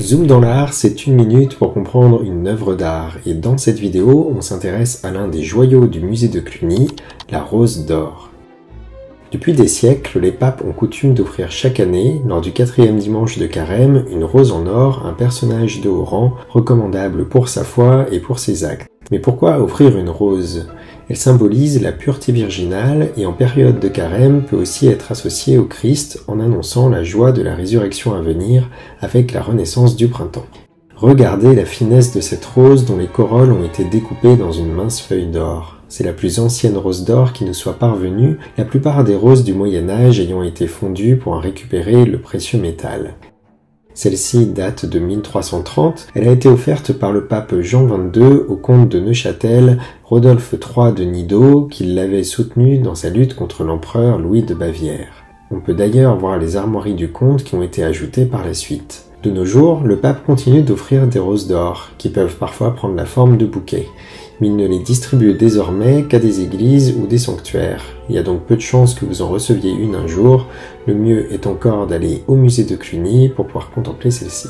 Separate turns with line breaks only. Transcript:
Zoom dans l'art, c'est une minute pour comprendre une œuvre d'art, et dans cette vidéo, on s'intéresse à l'un des joyaux du musée de Cluny, la rose d'or. Depuis des siècles, les papes ont coutume d'offrir chaque année, lors du 4e dimanche de Carême, une rose en or, un personnage de haut rang, recommandable pour sa foi et pour ses actes. Mais pourquoi offrir une rose ? Elle symbolise la pureté virginale et en période de carême peut aussi être associée au Christ en annonçant la joie de la résurrection à venir avec la renaissance du printemps. Regardez la finesse de cette rose dont les corolles ont été découpées dans une mince feuille d'or. C'est la plus ancienne rose d'or qui nous soit parvenue, la plupart des roses du Moyen-Âge ayant été fondues pour en récupérer le précieux métal. Celle-ci date de 1330, elle a été offerte par le pape Jean XXII au comte de Neuchâtel, Rodolphe III de Nidau, qui l'avait soutenu dans sa lutte contre l'empereur Louis de Bavière. On peut d'ailleurs voir les armoiries du comte qui ont été ajoutées par la suite. De nos jours, le pape continue d'offrir des roses d'or, qui peuvent parfois prendre la forme de bouquets. Mais il ne les distribue désormais qu'à des églises ou des sanctuaires. Il y a donc peu de chances que vous en receviez une un jour, le mieux est encore d'aller au musée de Cluny pour pouvoir contempler celle-ci.